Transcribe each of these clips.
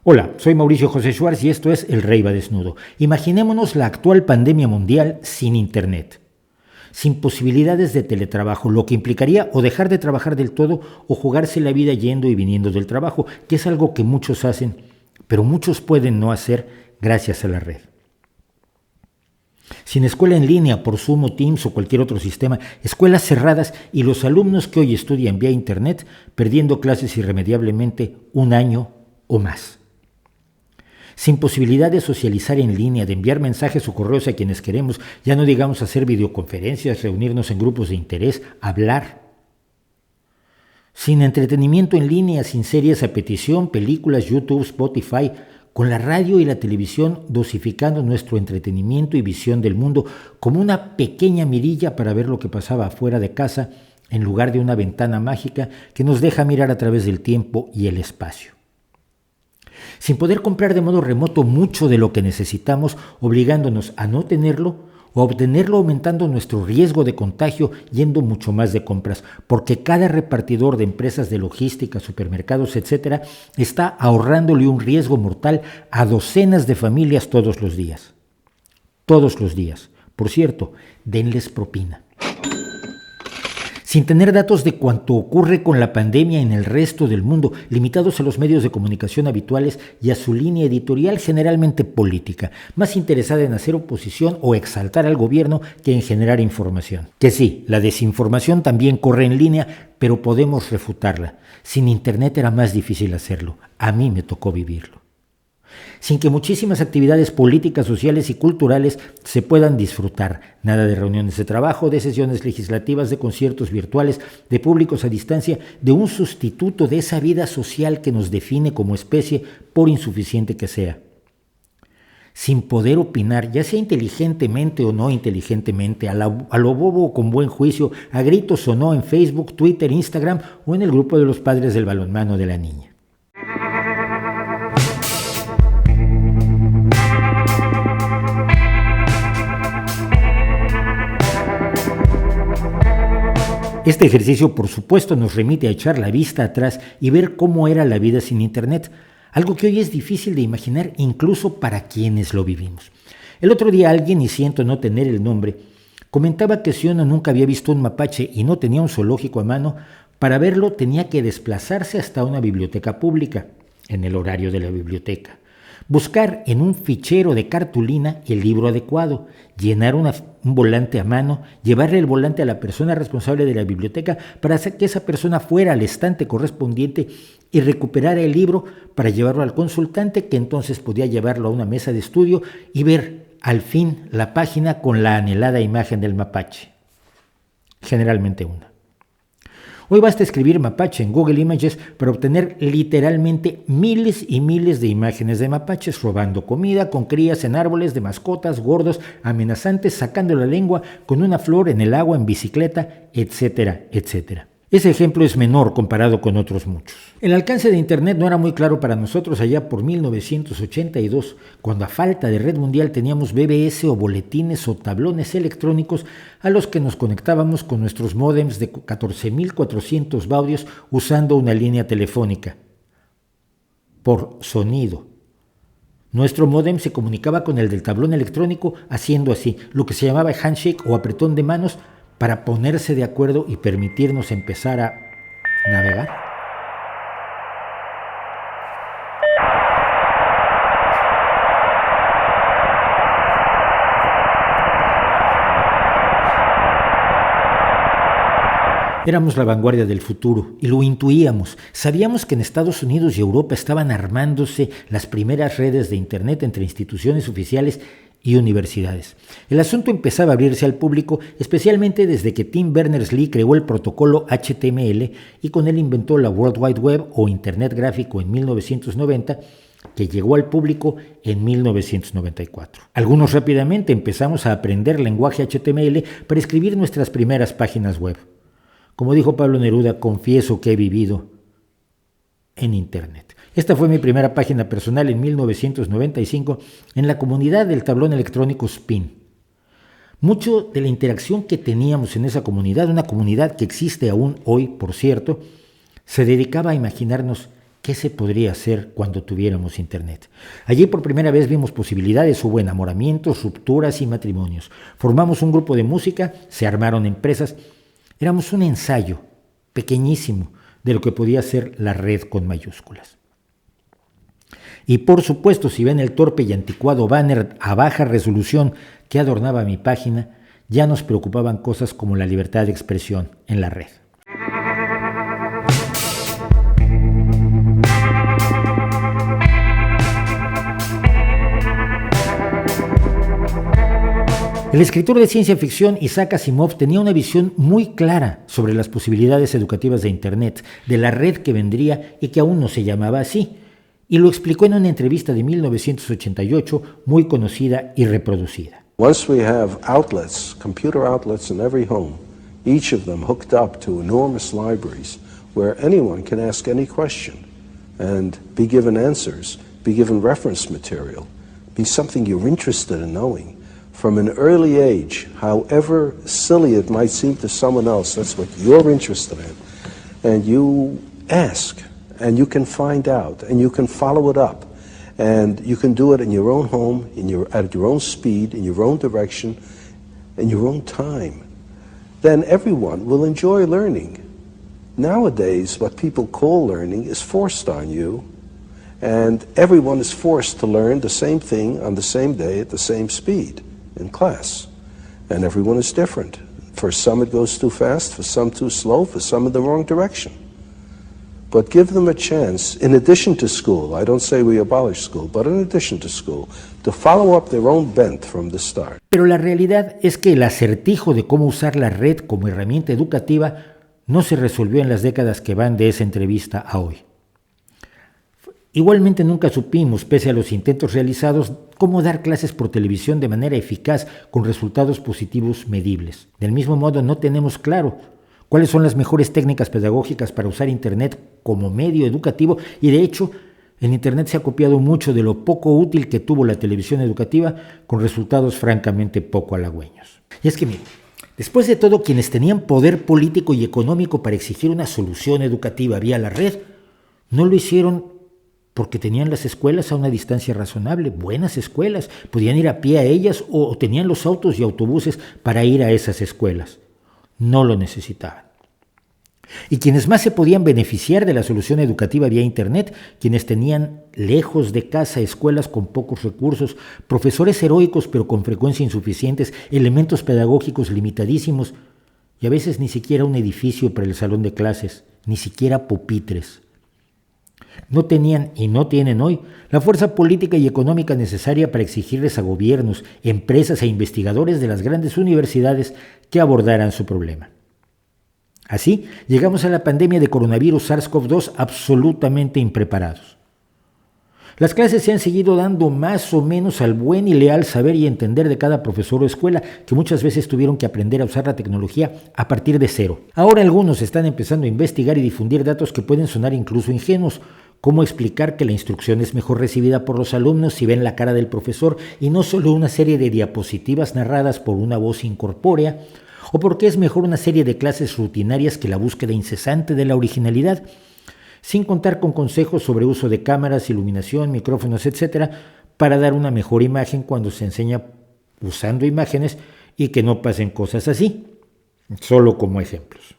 Hola, soy Mauricio José Schwartz y esto es El Rey va desnudo. Imaginémonos la actual pandemia mundial sin Internet, sin posibilidades de teletrabajo, lo que implicaría o dejar de trabajar del todo o jugarse la vida yendo y viniendo del trabajo, que es algo que muchos hacen, pero muchos pueden no hacer gracias a la red. Sin escuela en línea por Zoom o Teams o cualquier otro sistema, escuelas cerradas y los alumnos que hoy estudian vía Internet perdiendo clases irremediablemente un año o más. Sin posibilidad de socializar en línea, de enviar mensajes o correos a quienes queremos, ya no digamos hacer videoconferencias, reunirnos en grupos de interés, hablar. Sin entretenimiento en línea, sin series a petición, películas, YouTube, Spotify, con la radio y la televisión dosificando nuestro entretenimiento y visión del mundo como una pequeña mirilla para ver lo que pasaba afuera de casa en lugar de una ventana mágica que nos deja mirar a través del tiempo y el espacio. Sin poder comprar de modo remoto mucho de lo que necesitamos, obligándonos a no tenerlo o a obtenerlo aumentando nuestro riesgo de contagio yendo mucho más de compras, porque cada repartidor de empresas de logística, supermercados, etcétera, está ahorrándole un riesgo mortal a docenas de familias todos los días. Todos los días. Por cierto, denles propina. Sin tener datos de cuánto ocurre con la pandemia en el resto del mundo, limitados a los medios de comunicación habituales y a su línea editorial generalmente política, más interesada en hacer oposición o exaltar al gobierno que en generar información. Que sí, la desinformación también corre en línea, pero podemos refutarla. Sin Internet era más difícil hacerlo. A mí me tocó vivirlo. Sin que muchísimas actividades políticas, sociales y culturales se puedan disfrutar. Nada de reuniones de trabajo, de sesiones legislativas, de conciertos virtuales, de públicos a distancia, de un sustituto de esa vida social que nos define como especie, por insuficiente que sea. Sin poder opinar, ya sea inteligentemente o no inteligentemente, a lo bobo o con buen juicio, a gritos o no en Facebook, Twitter, Instagram o en el grupo de los padres del balonmano de la niña. Este ejercicio, por supuesto, nos remite a echar la vista atrás y ver cómo era la vida sin Internet, algo que hoy es difícil de imaginar incluso para quienes lo vivimos. El otro día alguien, y siento no tener el nombre, comentaba que si uno nunca había visto un mapache y no tenía un zoológico a mano, para verlo tenía que desplazarse hasta una biblioteca pública, en el horario de la biblioteca. Buscar en un fichero de cartulina el libro adecuado, llenar un volante a mano, llevarle el volante a la persona responsable de la biblioteca para hacer que esa persona fuera al estante correspondiente y recuperara el libro para llevarlo al consultante, que entonces podía llevarlo a una mesa de estudio y ver al fin la página con la anhelada imagen del mapache. Generalmente una. Hoy basta escribir mapache en Google Images para obtener literalmente miles y miles de imágenes de mapaches robando comida, con crías en árboles, de mascotas, gordos, amenazantes, sacando la lengua, con una flor en el agua, en bicicleta, etcétera, etcétera. Ese ejemplo es menor comparado con otros muchos. El alcance de Internet no era muy claro para nosotros allá por 1982, cuando a falta de red mundial teníamos BBS o boletines o tablones electrónicos a los que nos conectábamos con nuestros módems de 14.400 baudios usando una línea telefónica. Por sonido. Nuestro módem se comunicaba con el del tablón electrónico haciendo así, lo que se llamaba handshake o apretón de manos, para ponerse de acuerdo y permitirnos empezar a navegar. Éramos la vanguardia del futuro y lo intuíamos. Sabíamos que en Estados Unidos y Europa estaban armándose las primeras redes de Internet entre instituciones oficiales y universidades. El asunto empezaba a abrirse al público, especialmente desde que Tim Berners-Lee creó el protocolo HTML y con él inventó la World Wide Web o Internet gráfico en 1990, que llegó al público en 1994. Algunos rápidamente empezamos a aprender lenguaje HTML para escribir nuestras primeras páginas web. Como dijo Pablo Neruda, confieso que he vivido en Internet. Esta fue mi primera página personal en 1995 en la comunidad del tablón electrónico Spin. Mucho de la interacción que teníamos en esa comunidad, una comunidad que existe aún hoy, por cierto, se dedicaba a imaginarnos ¿qué se podría hacer cuando tuviéramos Internet? Allí por primera vez vimos posibilidades, hubo enamoramientos, rupturas y matrimonios. Formamos un grupo de música, se armaron empresas. Éramos un ensayo pequeñísimo de lo que podía ser la red con mayúsculas. Y por supuesto, si ven el torpe y anticuado banner a baja resolución que adornaba mi página, ya nos preocupaban cosas como la libertad de expresión en la red. El escritor de ciencia ficción Isaac Asimov tenía una visión muy clara sobre las posibilidades educativas de Internet, de la red que vendría y que aún no se llamaba así, y lo explicó en una entrevista de 1988 muy conocida y reproducida. Once we have outlets, computer outlets in every home, each of them hooked up to enormous libraries where anyone can ask any question and be given answers, be given reference material, be something you're interested in knowing. From an early age, however silly it might seem to someone else, that's what you're interested in. And you ask, and you can find out, and you can follow it up. And you can do it in your own home, at your own speed, in your own direction, in your own time. Then everyone will enjoy learning. Nowadays, what people call learning is forced on you, and everyone is forced to learn the same thing on the same day at the same speed in class. And everyone is different. For some it goes too fast, for some too slow, for some in the wrong direction. But give them a chance, in addition to school, I don't say we abolish school, but in addition to school, to follow up their own bent from the start. Pero la realidad es que el acertijo de cómo usar la red como herramienta educativa no se resolvió en las décadas que van de esa entrevista a hoy. Igualmente nunca supimos, pese a los intentos realizados, cómo dar clases por televisión de manera eficaz con resultados positivos medibles. Del mismo modo, no tenemos claro cuáles son las mejores técnicas pedagógicas para usar Internet como medio educativo y, de hecho, en Internet se ha copiado mucho de lo poco útil que tuvo la televisión educativa con resultados francamente poco halagüeños. Y es que, miren, después de todo, quienes tenían poder político y económico para exigir una solución educativa vía la red, no lo hicieron porque tenían las escuelas a una distancia razonable, buenas escuelas, podían ir a pie a ellas o tenían los autos y autobuses para ir a esas escuelas. No lo necesitaban. Y quienes más se podían beneficiar de la solución educativa vía Internet, quienes tenían lejos de casa escuelas con pocos recursos, profesores heroicos pero con frecuencia insuficientes, elementos pedagógicos limitadísimos y a veces ni siquiera un edificio para el salón de clases, ni siquiera pupitres. No tenían y no tienen hoy la fuerza política y económica necesaria para exigirles a gobiernos, empresas e investigadores de las grandes universidades que abordaran su problema. Así, llegamos a la pandemia de coronavirus SARS-CoV-2 absolutamente impreparados. Las clases se han seguido dando más o menos al buen y leal saber y entender de cada profesor o escuela, que muchas veces tuvieron que aprender a usar la tecnología a partir de cero. Ahora algunos están empezando a investigar y difundir datos que pueden sonar incluso ingenuos. ¿Cómo explicar que la instrucción es mejor recibida por los alumnos si ven la cara del profesor y no solo una serie de diapositivas narradas por una voz incorpórea? ¿O por qué es mejor una serie de clases rutinarias que la búsqueda incesante de la originalidad? Sin contar con consejos sobre uso de cámaras, iluminación, micrófonos, etc., para dar una mejor imagen cuando se enseña usando imágenes y que no pasen cosas así, solo como ejemplos.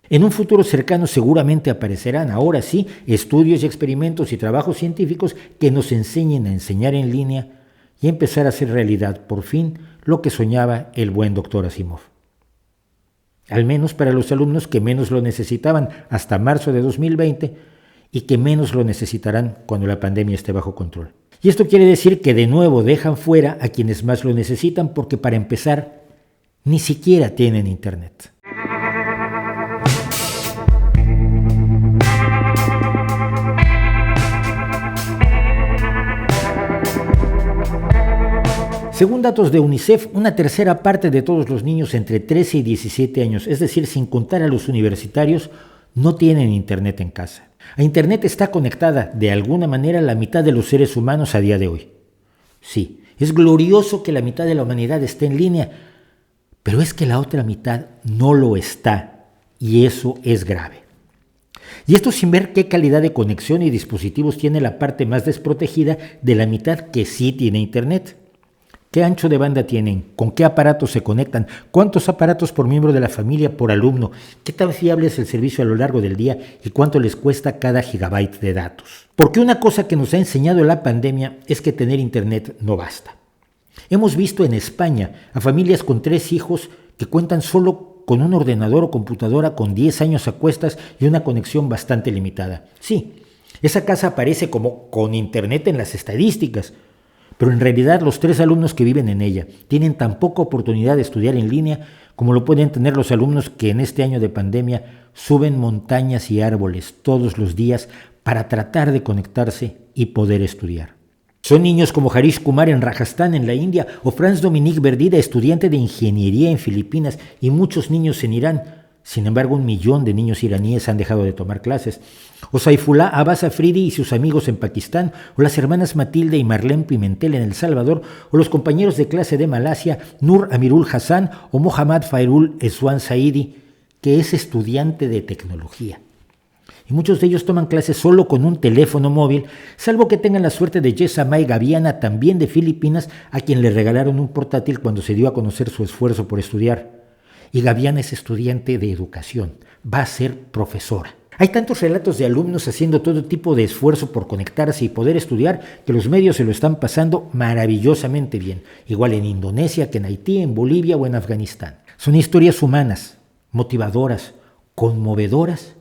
En un futuro cercano seguramente aparecerán, ahora sí, estudios y experimentos y trabajos científicos que nos enseñen a enseñar en línea y empezar a hacer realidad, por fin, lo que soñaba el buen doctor Asimov. Al menos para los alumnos que menos lo necesitaban hasta marzo de 2020 y que menos lo necesitarán cuando la pandemia esté bajo control. Y esto quiere decir que de nuevo dejan fuera a quienes más lo necesitan porque, para empezar, ni siquiera tienen Internet. Según datos de UNICEF, una tercera parte de todos los niños entre 13 y 17 años, es decir, sin contar a los universitarios, no tienen Internet en casa. A Internet está conectada, de alguna manera, la mitad de los seres humanos a día de hoy. Sí, es glorioso que la mitad de la humanidad esté en línea, pero es que la otra mitad no lo está, y eso es grave. Y esto sin ver qué calidad de conexión y dispositivos tiene la parte más desprotegida de la mitad que sí tiene Internet. ¿Qué ancho de banda tienen? ¿Con qué aparatos se conectan? ¿Cuántos aparatos por miembro de la familia por alumno? ¿Qué tan fiable es el servicio a lo largo del día? ¿Y cuánto les cuesta cada gigabyte de datos? Porque una cosa que nos ha enseñado la pandemia es que tener Internet no basta. Hemos visto en España a familias con 3 hijos que cuentan solo con un ordenador o computadora con 10 años a cuestas y una conexión bastante limitada. Sí, esa casa aparece como con Internet en las estadísticas, pero en realidad los 3 alumnos que viven en ella tienen tan poca oportunidad de estudiar en línea como lo pueden tener los alumnos que en este año de pandemia suben montañas y árboles todos los días para tratar de conectarse y poder estudiar. Son niños como Harish Kumar en Rajasthan, en la India, o Franz Dominique Verdida, estudiante de ingeniería en Filipinas, y muchos niños en Irán. Sin embargo, 1 millón de niños iraníes han dejado de tomar clases. O Saifullah Abbas Afridi y sus amigos en Pakistán, o las hermanas Matilde y Marlene Pimentel en El Salvador, o los compañeros de clase de Malasia, Nur Amirul Hassan o Mohammad Fairul Eswan Saidi, que es estudiante de tecnología. Y muchos de ellos toman clases solo con un teléfono móvil, salvo que tengan la suerte de Jessamay Gaviana, también de Filipinas, a quien le regalaron un portátil cuando se dio a conocer su esfuerzo por estudiar. Y Gaviana es estudiante de educación, va a ser profesora. Hay tantos relatos de alumnos haciendo todo tipo de esfuerzo por conectarse y poder estudiar que los medios se lo están pasando maravillosamente bien, igual en Indonesia que en Haití, en Bolivia o en Afganistán. Son historias humanas, motivadoras, conmovedoras,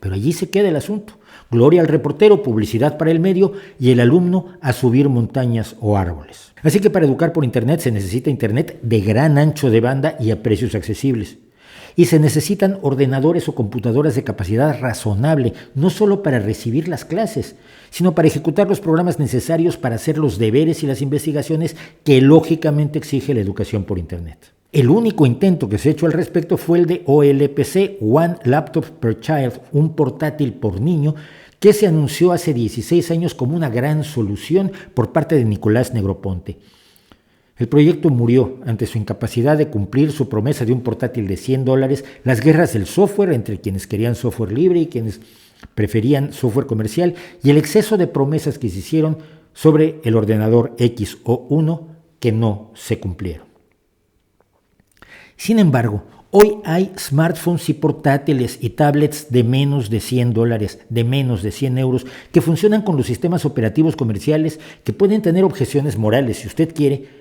pero allí se queda el asunto. Gloria al reportero, publicidad para el medio y el alumno a subir montañas o árboles. Así que para educar por Internet se necesita Internet de gran ancho de banda y a precios accesibles. Y se necesitan ordenadores o computadoras de capacidad razonable, no solo para recibir las clases, sino para ejecutar los programas necesarios para hacer los deberes y las investigaciones que lógicamente exige la educación por Internet. El único intento que se ha hecho al respecto fue el de OLPC, One Laptop per Child, un portátil por niño, que se anunció hace 16 años como una gran solución por parte de Nicolás Negroponte. El proyecto murió ante su incapacidad de cumplir su promesa de un portátil de $100, las guerras del software entre quienes querían software libre y quienes preferían software comercial y el exceso de promesas que se hicieron sobre el ordenador X o 1 que no se cumplieron. Sin embargo, hoy hay smartphones y portátiles y tablets de menos de $100, de menos de 100 euros, que funcionan con los sistemas operativos comerciales, que pueden tener objeciones morales si usted quiere,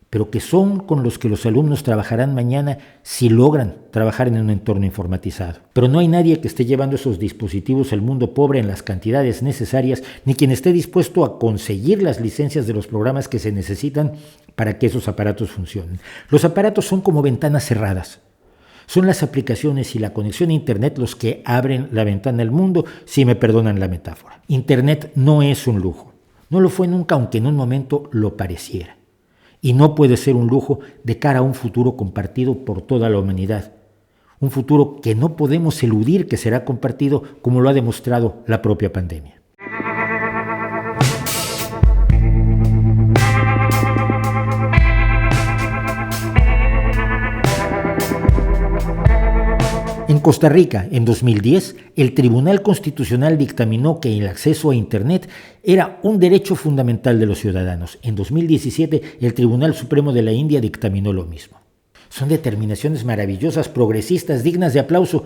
pero que son con los que los alumnos trabajarán mañana si logran trabajar en un entorno informatizado. Pero no hay nadie que esté llevando esos dispositivos al mundo pobre en las cantidades necesarias, ni quien esté dispuesto a conseguir las licencias de los programas que se necesitan para que esos aparatos funcionen. Los aparatos son como ventanas cerradas. Son las aplicaciones y la conexión a Internet los que abren la ventana al mundo, si me perdonan la metáfora. Internet no es un lujo. No lo fue nunca, aunque en un momento lo pareciera. Y no puede ser un lujo de cara a un futuro compartido por toda la humanidad. Un futuro que no podemos eludir que será compartido, como lo ha demostrado la propia pandemia. En Costa Rica, en 2010, el Tribunal Constitucional dictaminó que el acceso a Internet era un derecho fundamental de los ciudadanos. En 2017, el Tribunal Supremo de la India dictaminó lo mismo. Son determinaciones maravillosas, progresistas, dignas de aplauso,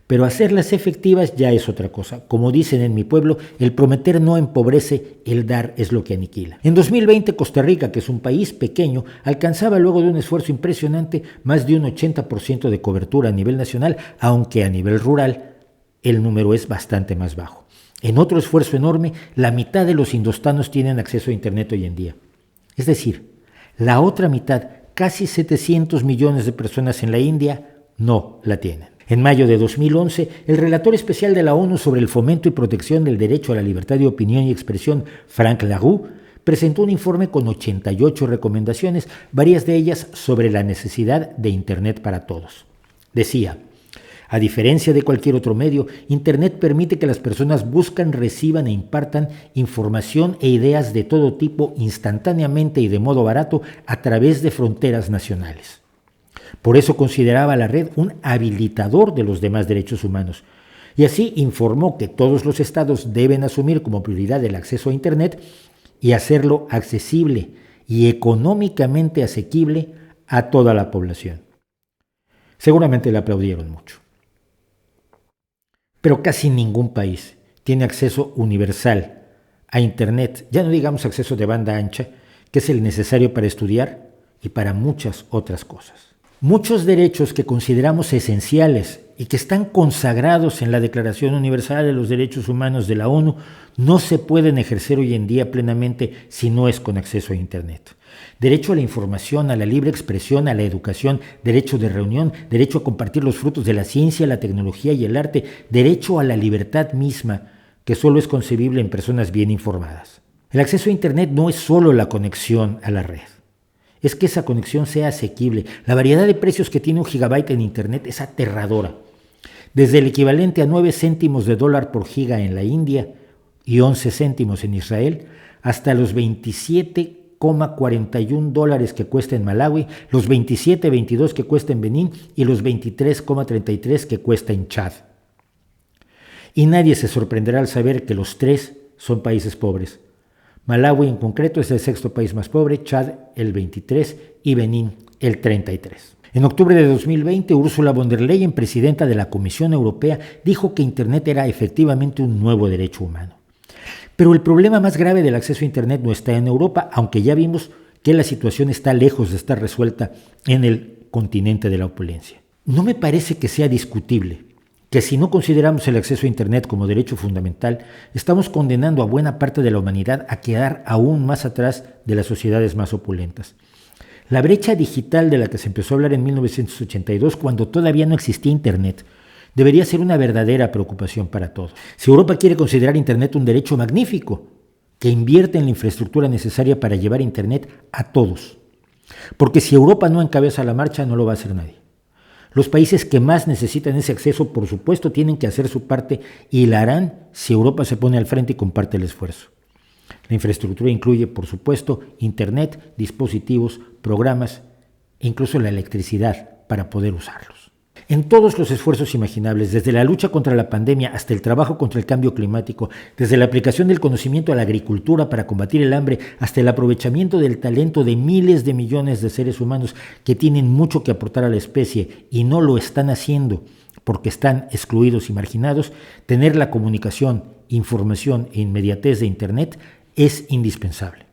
pero hacerlas efectivas ya es otra cosa. Como dicen en mi pueblo, el prometer no empobrece, el dar es lo que aniquila. En 2020, Costa Rica, que es un país pequeño, alcanzaba luego de un esfuerzo impresionante más de un 80% de cobertura a nivel nacional, aunque a nivel rural el número es bastante más bajo. En otro esfuerzo enorme, la mitad de los indostanos tienen acceso a Internet hoy en día. Es decir, la otra mitad, casi 700 millones de personas en la India, no la tienen. En mayo de 2011, el relator especial de la ONU sobre el fomento y protección del derecho a la libertad de opinión y expresión, Frank LaRue, presentó un informe con 88 recomendaciones, varias de ellas sobre la necesidad de Internet para todos. Decía: a diferencia de cualquier otro medio, Internet permite que las personas buscan, reciban e impartan información e ideas de todo tipo instantáneamente y de modo barato a través de fronteras nacionales. Por eso consideraba la red un habilitador de los demás derechos humanos. Y así informó que todos los estados deben asumir como prioridad el acceso a Internet y hacerlo accesible y económicamente asequible a toda la población. Seguramente le aplaudieron mucho. Pero casi ningún país tiene acceso universal a Internet, ya no digamos acceso de banda ancha, que es el necesario para estudiar y para muchas otras cosas. Muchos derechos que consideramos esenciales y que están consagrados en la Declaración Universal de los Derechos Humanos de la ONU no se pueden ejercer hoy en día plenamente si no es con acceso a Internet. Derecho a la información, a la libre expresión, a la educación, derecho de reunión, derecho a compartir los frutos de la ciencia, la tecnología y el arte, derecho a la libertad misma, que solo es concebible en personas bien informadas. El acceso a Internet no es solo la conexión a la red. Es que esa conexión sea asequible. La variedad de precios que tiene un gigabyte en Internet es aterradora. Desde el equivalente a 9 céntimos de dólar por giga en la India y 11 céntimos en Israel, hasta los 27,41 dólares que cuesta en Malawi, los 27,22 que cuesta en Benín y los 23,33 que cuesta en Chad. Y nadie se sorprenderá al saber que los tres son países pobres. Malawi en concreto es el sexto país más pobre, Chad el 23 y Benín el 33. En octubre de 2020, Ursula von der Leyen, presidenta de la Comisión Europea, dijo que Internet era efectivamente un nuevo derecho humano. Pero el problema más grave del acceso a Internet no está en Europa, aunque ya vimos que la situación está lejos de estar resuelta en el continente de la opulencia. No me parece que sea discutible que si no consideramos el acceso a Internet como derecho fundamental, estamos condenando a buena parte de la humanidad a quedar aún más atrás de las sociedades más opulentas. La brecha digital de la que se empezó a hablar en 1982, cuando todavía no existía Internet, debería ser una verdadera preocupación para todos. Si Europa quiere considerar Internet un derecho magnífico, que invierte en la infraestructura necesaria para llevar Internet a todos. Porque si Europa no encabeza la marcha, no lo va a hacer nadie. Los países que más necesitan ese acceso, por supuesto, tienen que hacer su parte y la harán si Europa se pone al frente y comparte el esfuerzo. La infraestructura incluye, por supuesto, Internet, dispositivos, programas e incluso la electricidad para poder usarlos. En todos los esfuerzos imaginables, desde la lucha contra la pandemia hasta el trabajo contra el cambio climático, desde la aplicación del conocimiento a la agricultura para combatir el hambre, hasta el aprovechamiento del talento de miles de millones de seres humanos que tienen mucho que aportar a la especie y no lo están haciendo porque están excluidos y marginados, tener la comunicación, información e inmediatez de Internet es indispensable.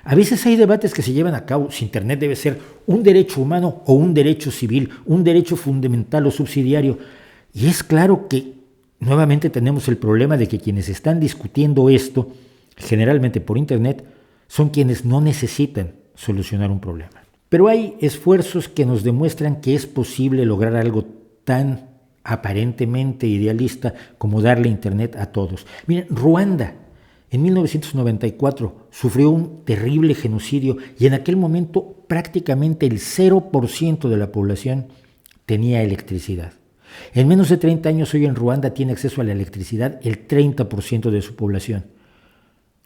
A veces hay debates que se llevan a cabo si Internet debe ser un derecho humano o un derecho civil, un derecho fundamental o subsidiario. Y es claro que nuevamente tenemos el problema de que quienes están discutiendo esto, generalmente por Internet, son quienes no necesitan solucionar un problema. Pero hay esfuerzos que nos demuestran que es posible lograr algo tan aparentemente idealista como darle Internet a todos. Miren, Ruanda en 1994 sufrió un terrible genocidio y en aquel momento prácticamente el 0% de la población tenía electricidad. En menos de 30 años hoy en Ruanda tiene acceso a la electricidad el 30% de su población.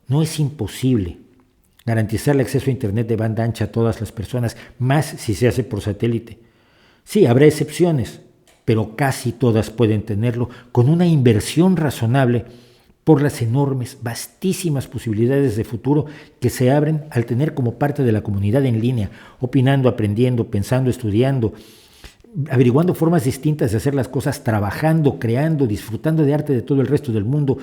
No es imposible garantizar el acceso a Internet de banda ancha a todas las personas, más si se hace por satélite. Sí, habrá excepciones, pero casi todas pueden tenerlo con una inversión razonable por las enormes, vastísimas posibilidades de futuro que se abren al tener como parte de la comunidad en línea, opinando, aprendiendo, pensando, estudiando, averiguando formas distintas de hacer las cosas, trabajando, creando, disfrutando de arte de todo el resto del mundo,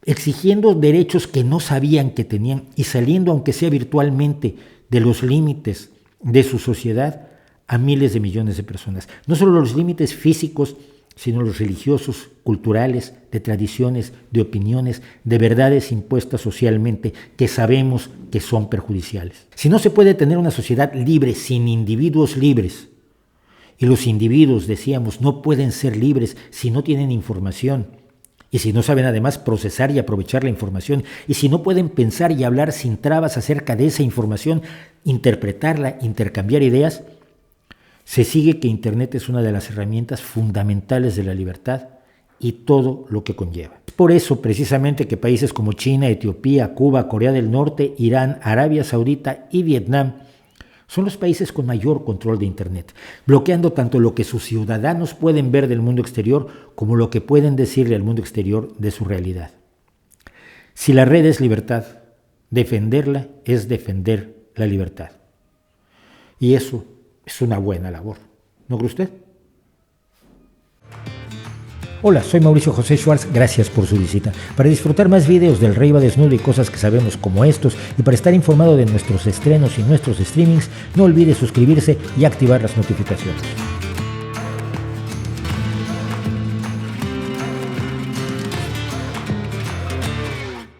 exigiendo derechos que no sabían que tenían y saliendo, aunque sea virtualmente, de los límites de su sociedad a miles de millones de personas. No solo los límites físicos, sino los religiosos, culturales, de tradiciones, de opiniones, de verdades impuestas socialmente que sabemos que son perjudiciales. Si no se puede tener una sociedad libre sin individuos libres, y los individuos, decíamos, no pueden ser libres si no tienen información, y si no saben además procesar y aprovechar la información, y si no pueden pensar y hablar sin trabas acerca de esa información, interpretarla, intercambiar ideas, se sigue que Internet es una de las herramientas fundamentales de la libertad y todo lo que conlleva. Por eso, precisamente, que países como China, Etiopía, Cuba, Corea del Norte, Irán, Arabia Saudita y Vietnam Son los países con mayor control de Internet, bloqueando tanto lo que sus ciudadanos pueden ver del mundo exterior como lo que pueden decirle al mundo exterior de su realidad. Si la red es libertad, defenderla es defender la libertad. Y eso es una buena labor, ¿no cree usted? Hola, soy Mauricio José Schwartz, gracias por su visita. Para disfrutar más videos del Rey va desnudo y cosas que sabemos como estos, y para estar informado de nuestros estrenos y nuestros streamings, no olvide suscribirse y activar las notificaciones.